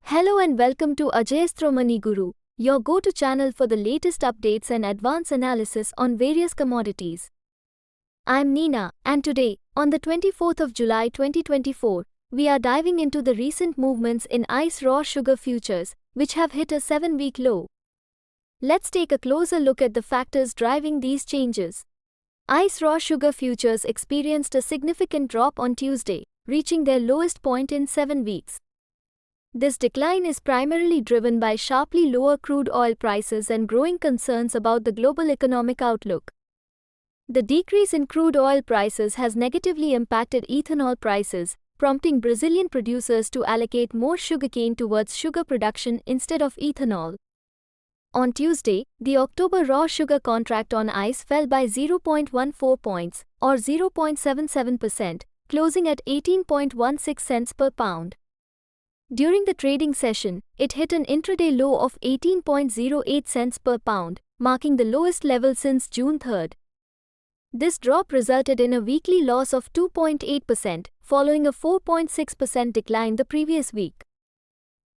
Hello and welcome to Ajayastro Money Guru, your go-to channel for the latest updates and advanced analysis on various commodities. I'm Neena, and today, on the 24th of July 2024, we are diving into the recent movements in ICE raw sugar futures, which have hit a 7-week low. Let's take a closer look at the factors driving these changes. ICE raw sugar futures experienced a significant drop on Tuesday, reaching their lowest point in 7 weeks. This decline is primarily driven by sharply lower crude oil prices and growing concerns about the global economic outlook. The decrease in crude oil prices has negatively impacted ethanol prices, prompting Brazilian producers to allocate more sugarcane towards sugar production instead of ethanol. On Tuesday, the October raw sugar contract on ICE fell by 0.14 points, or 0.77%, closing at 18.16 cents per pound. During the trading session, it hit an intraday low of 18.08 cents per pound, marking the lowest level since June 3rd. This drop resulted in a weekly loss of 2.8%, following a 4.6% decline the previous week.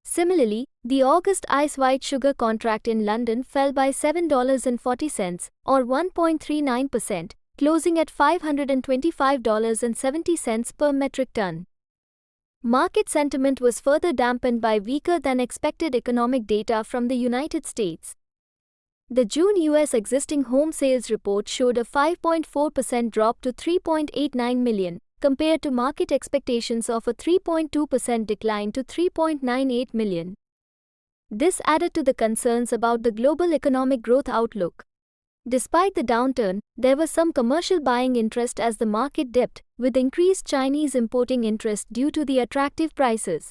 Similarly, the August ICE white sugar contract in London fell by $7.40, or 1.39%, closing at $525.70 per metric ton. Market sentiment was further dampened by weaker-than-expected economic data from the United States. The June U.S. existing home sales report showed a 5.4% drop to 3.89 million, compared to market expectations of a 3.2% decline to 3.98 million. This added to the concerns about the global economic growth outlook. Despite the downturn, there was some commercial buying interest as the market dipped, with increased Chinese importing interest due to the attractive prices.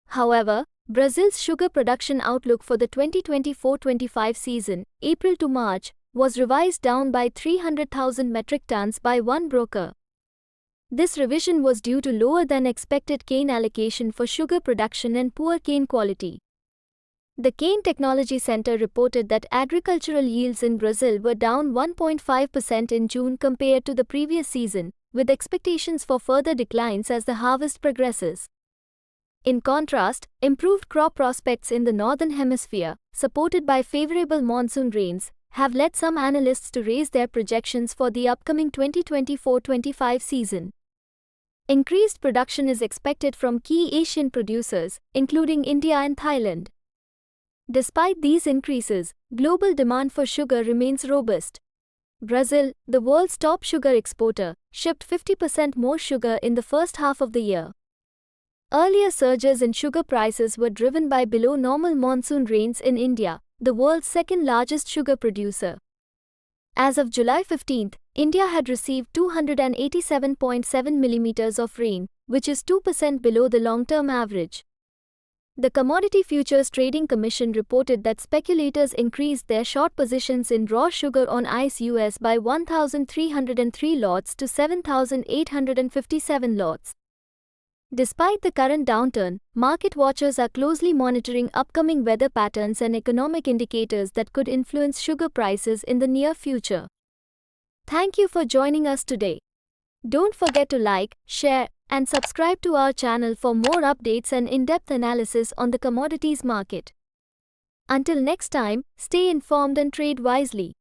However, Brazil's sugar production outlook for the 2024-25 season, April to March, was revised down by 300,000 metric tons by one broker. This revision was due to lower-than-expected cane allocation for sugar production and poor cane quality. The Cane Technology Center reported that agricultural yields in Brazil were down 1.5% in June compared to the previous season, with expectations for further declines as the harvest progresses. In contrast, improved crop prospects in the Northern Hemisphere, supported by favorable monsoon rains, have led some analysts to raise their projections for the upcoming 2024-25 season. Increased production is expected from key Asian producers, including India and Thailand. Despite these increases, global demand for sugar remains robust. Brazil, the world's top sugar exporter, shipped 50% more sugar in the first half of the year. Earlier surges in sugar prices were driven by below-normal monsoon rains in India, the world's second-largest sugar producer. As of July 15, India had received 287.7 millimeters of rain, which is 2% below the long-term average. The Commodity Futures Trading Commission reported that speculators increased their short positions in raw sugar on ICE US by 1,303 lots to 7,857 lots. Despite the current downturn, market watchers are closely monitoring upcoming weather patterns and economic indicators that could influence sugar prices in the near future. Thank you for joining us today. Don't forget to like, share, and subscribe to our channel for more updates and in-depth analysis on the commodities market. Until next time, stay informed and trade wisely.